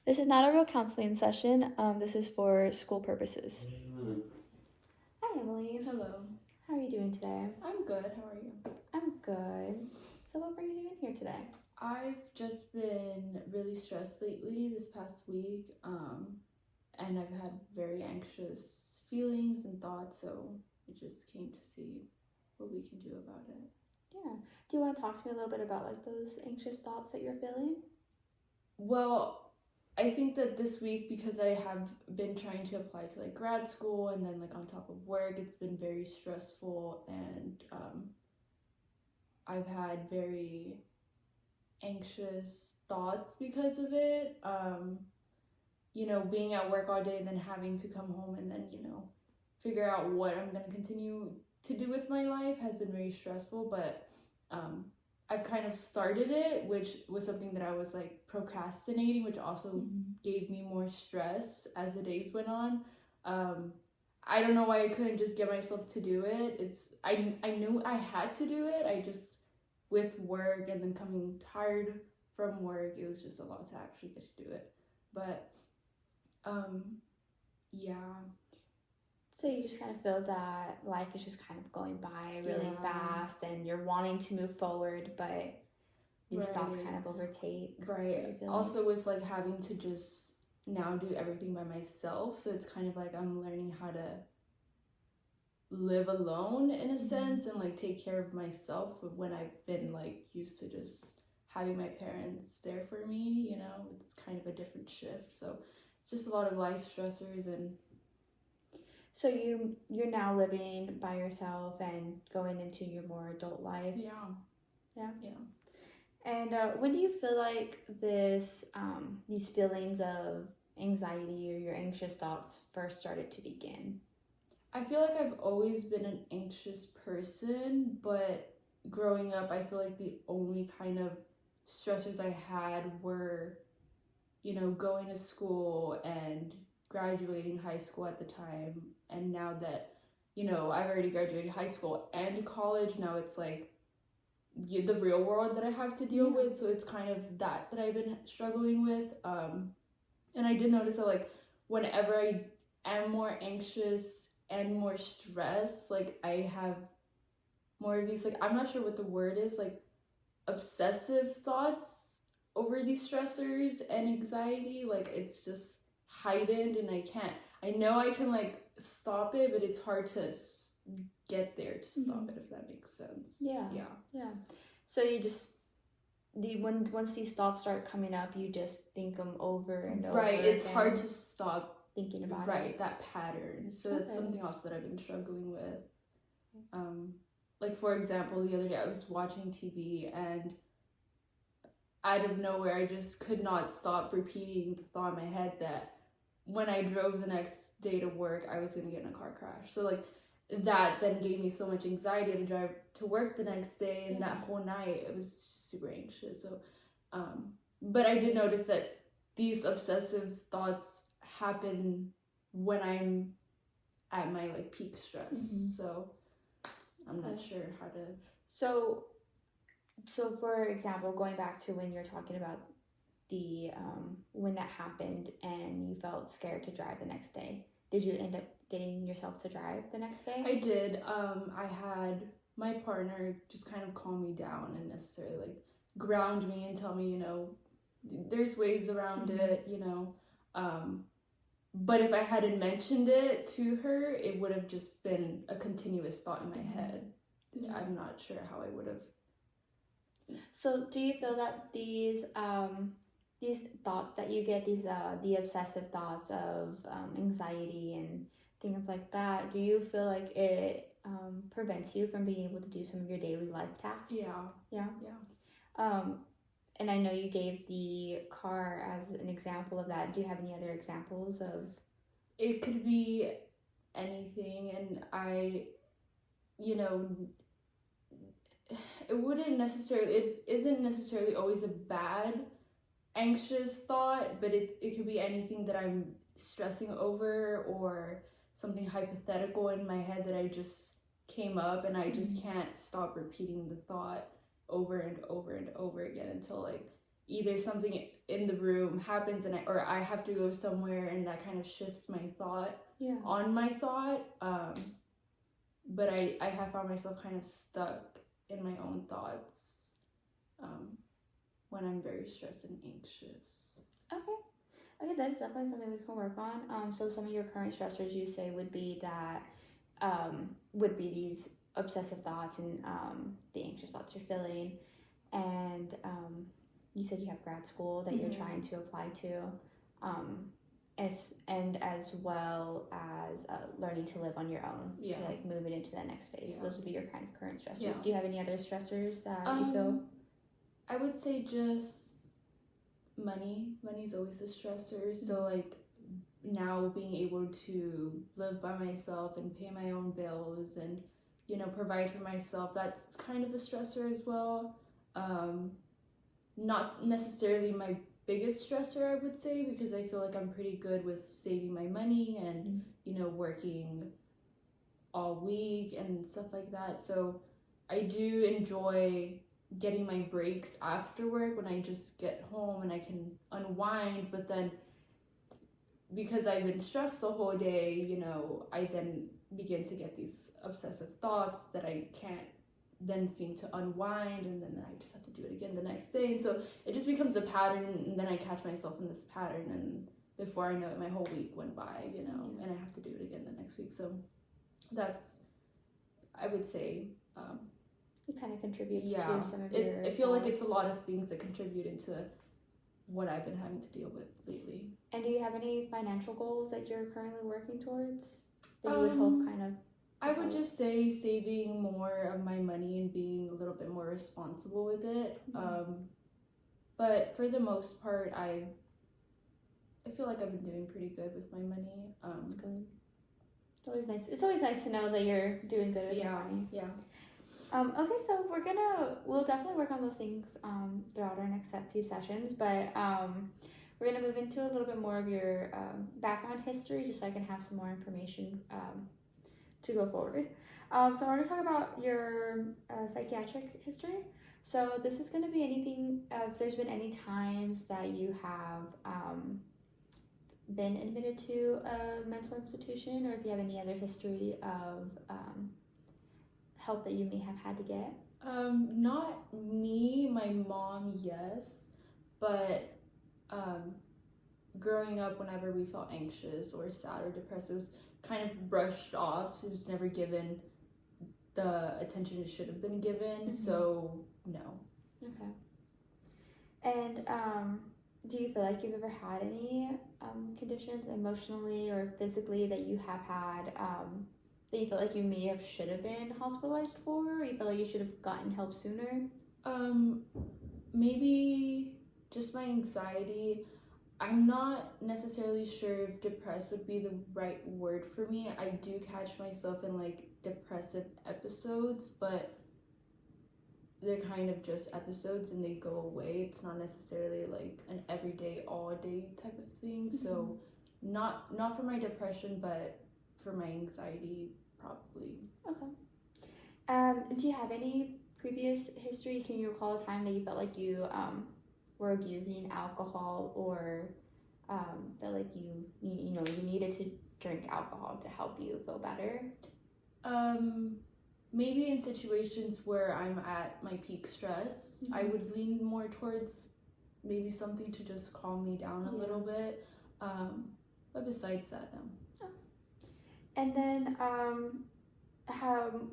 This is not a real counseling session. This is for school purposes. Hi, Emily. Hello. How are you doing today? I'm good. How are you? I'm good. So what brings you in here today? I've just been really stressed lately this past week, and I've had very anxious feelings and thoughts, so I just came to see what we can do about it. Yeah. Do you want to talk to me a little bit about like those anxious thoughts that you're feeling? Well, I think that this week, because I have been trying to apply to like grad school and then like on top of work, it's been very stressful, and I've had very anxious thoughts because of it. Being at work all day and then having to come home and then, figure out what I'm going to continue to do with my life has been very stressful. But I've kind of started it, which was something that I was like procrastinating, which also gave me more stress as the days went on. I don't know why I couldn't just get myself to do it. I knew I had to do it. I just, with work and then coming tired from work, it was just a lot to actually get to do it. But yeah. So you just kind of feel that life is just kind of going by really fast and you're wanting to move forward, but these thoughts kind of overtake. Right. Also with like having to just now do everything by myself, so it's kind of like I'm learning how to live alone in a sense and like take care of myself when I've been like used to just having my parents there for me. It's kind of a different shift, so it's just a lot of life stressors. And so you're now living by yourself and going into your more adult life. Yeah. And when do you feel like these feelings of anxiety or your anxious thoughts first started to begin? I feel like I've always been an anxious person, but growing up, I feel like the only kind of stressors I had were, going to school and graduating high school at the time. And now that, I've already graduated high school and college, now it's like the real world that I have to deal with. So it's kind of that I've been struggling with. And I did notice that like whenever I am more anxious and more stressed, like I have more of these, like, I'm not sure what the word is, like obsessive thoughts over these stressors and anxiety. Like it's just heightened and I know I can like stop it, but it's hard to get there to stop it, if that makes sense. Yeah. So you just once these thoughts start coming up, you just think them over and over. Right. It's hard to stop thinking about it. Right, that pattern. So that's something else that I've been struggling with. Like for example, the other day I was watching TV and out of nowhere I just could not stop repeating the thought in my head that when I drove the next day to work, I was gonna get in a car crash. So like that then gave me so much anxiety to drive to work the next day, and that whole night it was just super anxious. So but I did notice that these obsessive thoughts happen when I'm at my like peak stress. So I'm not sure how to. So for example, going back to when you're talking about the when that happened and you felt scared to drive the next day, did you end up getting yourself to drive the next day? I did. I had my partner just kind of calm me down and necessarily like ground me and tell me, there's ways around it, but if I hadn't mentioned it to her, it would have just been a continuous thought in my head. I'm not sure how I would have. So do you feel that these thoughts that you get, the obsessive thoughts of anxiety and things like that, do you feel like it prevents you from being able to do some of your daily life tasks? Yeah. And I know you gave the car as an example of that. Do you have any other examples of? It could be anything, and it isn't necessarily always a bad anxious thought, but it could be anything that I'm stressing over or something hypothetical in my head that I just came up, and I just can't stop repeating the thought over and over and over again until like either something in the room happens and I have to go somewhere, and that kind of shifts my thought on my thought. But I have found myself kind of stuck in my own thoughts when I'm very stressed and anxious. Okay, that is definitely something we can work on. So some of your current stressors, you say, would be that would be these obsessive thoughts and the anxious thoughts you're feeling, and you said you have grad school that you're trying to apply to, as well as learning to live on your own, like moving into that next phase. So those would be your kind of current stressors. Do you have any other stressors that you feel? I would say just money. Money's always a stressor. So like now being able to live by myself and pay my own bills and, you know, provide for myself, that's kind of a stressor as well. Not necessarily my biggest stressor, I would say, because I feel like I'm pretty good with saving my money and, you know, working all week and stuff like that. So I do enjoy getting my breaks after work when I just get home and I can unwind, but then because I've been stressed the whole day, you know, I then begin to get these obsessive thoughts that I can't then seem to unwind, and then I just have to do it again the next day. And so it just becomes a pattern, and then I catch myself in this pattern, and before I know it, my whole week went by, you know, and I have to do it again the next week. So that's, I would say, it kind of contributes to some of your I feel like it's a lot of things that contribute into what I've been having to deal with lately. And do you have any financial goals that you're currently working towards that you would hope kind of? I would just say saving more of my money and being a little bit more responsible with it. But for the most part, I feel like I've been doing pretty good with my money. Good. It's always nice. It's always nice to know that you're doing good with your money. Yeah. Okay, so we'll definitely work on those things throughout our next few sessions, but we're gonna move into a little bit more of your background history, just so I can have some more information to go forward. So I want to talk about your psychiatric history. So this is going to be anything, if there's been any times that you have been admitted to a mental institution, or if you have any other history of help that you may have had to get. Not me, my mom, yes, but growing up, whenever we felt anxious or sad or depressed, it was kind of brushed off. So it was never given the attention it should have been given. So no. Okay. And do you feel like you've ever had any conditions emotionally or physically that you have had that you feel like you should have been hospitalized for, or you feel like you should have gotten help sooner? Maybe just my anxiety. I'm not necessarily sure if depressed would be the right word for me. I do catch myself in like depressive episodes, but they're kind of just episodes and they go away. It's not necessarily like an everyday, all day type of thing. So not for my depression, but for my anxiety, probably. Okay. Do you have any previous history? Can you recall a time that you felt like you were abusing alcohol, or that like you needed to drink alcohol to help you feel better? Maybe in situations where I'm at my peak stress, I would lean more towards maybe something to just calm me down a little bit. But besides that, no. Okay. And then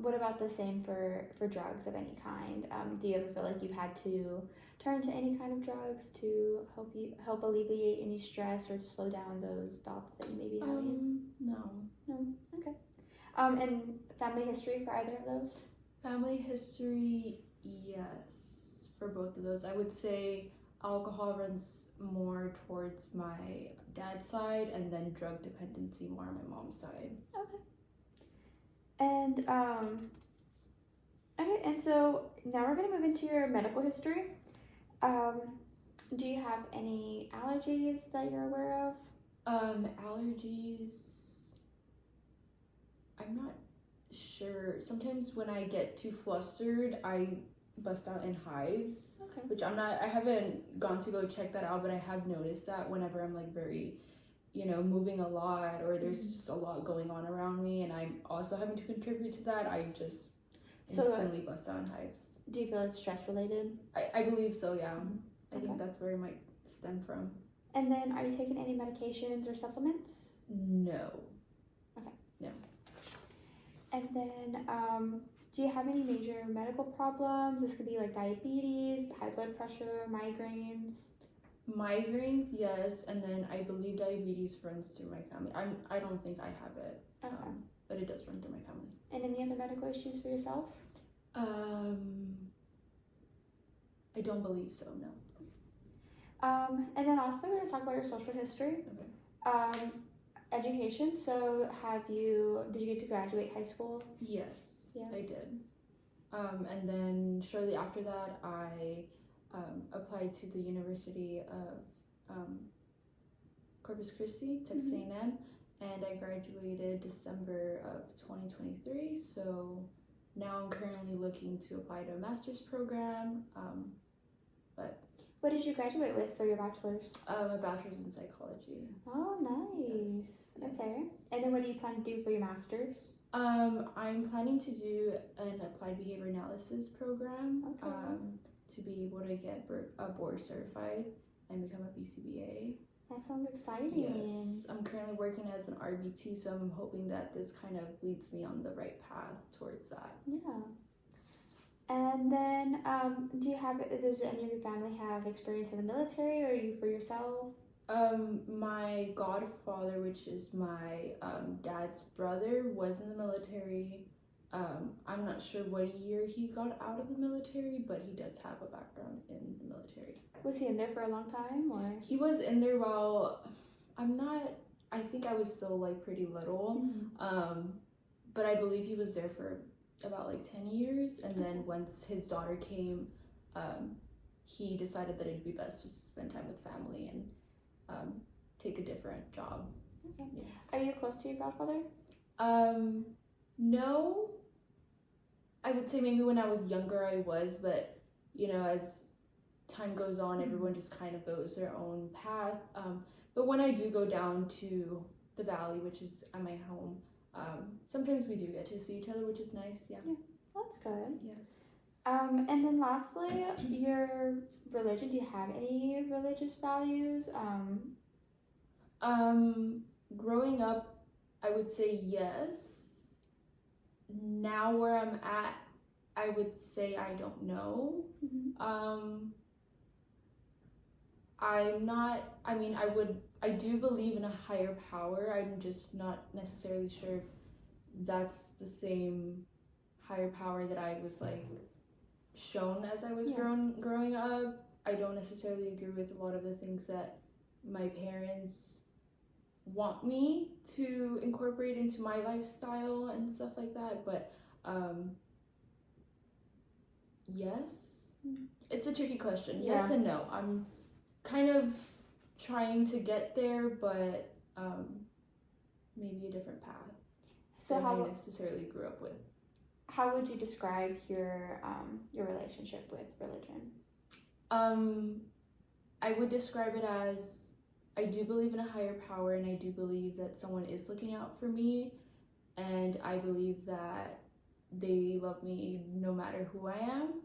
what about the same for drugs of any kind? Do you ever feel like you've had to turn to any kind of drugs to help alleviate any stress or to slow down those thoughts that you may be having? No. Okay. And family history for either of those? Family history, yes, for both of those. I would say alcohol runs more towards my dad's side, and then drug dependency more on my mom's side. Okay. And okay, and so now we're gonna move into your medical history. Do you have any allergies that you're aware of? Allergies, I'm not sure. Sometimes when I get too flustered, I bust out in hives. Okay. Which I haven't gone to go check that out, but I have noticed that whenever I'm like very, moving a lot, or there's just a lot going on around me and I'm also having to contribute to that, I just instantly bust out in hives. Do you feel it's stress related? I believe so, yeah. I think that's where it might stem from. And then are you taking any medications or supplements? No. Okay. No. And then do you have any major medical problems? This could be like diabetes, high blood pressure, migraines. Migraines, yes, and then I believe diabetes runs through my family. I don't think I have it. Okay. But it does run through my family. And any other medical issues for yourself? I don't believe so, no. And then also we're gonna talk about your social history. Okay. Education. So did you get to graduate high school? Yes, yeah. I did. And then shortly after that, I applied to the University of Corpus Christi, Texas A&M, and I graduated December of 2023. So now I'm currently looking to apply to a master's program. But what did you graduate with for your bachelor's? A bachelor's in psychology. Oh, nice. Yes. Okay. And then what do you plan to do for your master's? I'm planning to do an applied behavior analysis program. Okay. To be able to get board certified and become a BCBA. That sounds exciting. Yes, I'm currently working as an RBT, so I'm hoping that this kind of leads me on the right path towards that. Yeah. And then, does any of your family have experience in the military, or are you for yourself? My godfather, which is my dad's brother, was in the military. I'm not sure what year he got out of the military, but he does have a background in the military. Was he in there for a long time, or? He was in there while, I think I was still like pretty little. But I believe he was there for about like 10 years, and then once his daughter came, he decided that it'd be best to spend time with family and take a different job. Okay. Yes. Are you close to your godfather? No. I would say maybe when I was younger I was, but as time goes on, everyone just kind of goes their own path. But when I do go down to the valley, which is at my home, sometimes we do get to see each other, which is nice. Yeah, that's good. Yes. And then lastly, your religion. Do you have any religious values? Growing up, I would say yes. Now where I'm at, I would say I don't know. I do believe in a higher power. I'm just not necessarily sure if that's the same higher power that I was like shown as I was growing up. I don't necessarily agree with a lot of the things that my parents want me to incorporate into my lifestyle and stuff like that, but yes. It's a tricky question. Yes and no. I'm kind of trying to get there, but maybe a different path than I necessarily grew up with. How would you describe your relationship with religion? I would describe it as I do believe in a higher power, and I do believe that someone is looking out for me, and I believe that they love me no matter who I am.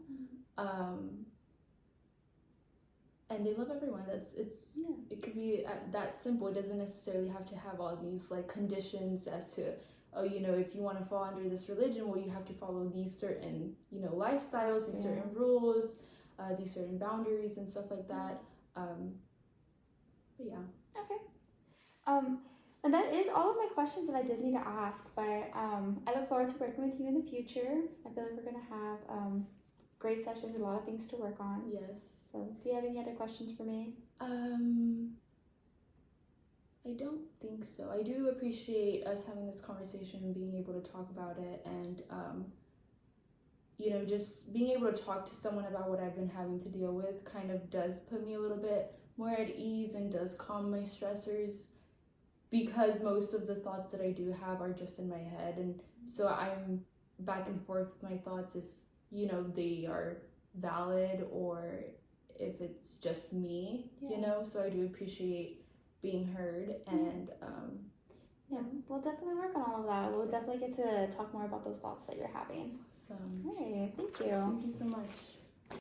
And they love everyone. It could be that simple. It doesn't necessarily have to have all these like conditions as to, if you want to fall under this religion, well, you have to follow these certain, lifestyles, these certain rules, these certain boundaries and stuff like that. But yeah. Okay. And that is all of my questions that I did need to ask, but I look forward to working with you in the future. I feel like we're going to have great sessions, a lot of things to work on. Yes. So do you have any other questions for me? I don't think so. I do appreciate us having this conversation and being able to talk about it, and just being able to talk to someone about what I've been having to deal with kind of does put me a little bit more at ease and does calm my stressors, because most of the thoughts that I do have are just in my head, and so I'm back and forth with my thoughts if they are valid or if it's just me, Yeah. you know, so I do appreciate being heard. And yeah, we'll definitely work on all of that. We'll definitely get to talk more about those thoughts that you're having. Awesome. Hey, thank you. Thank you so much.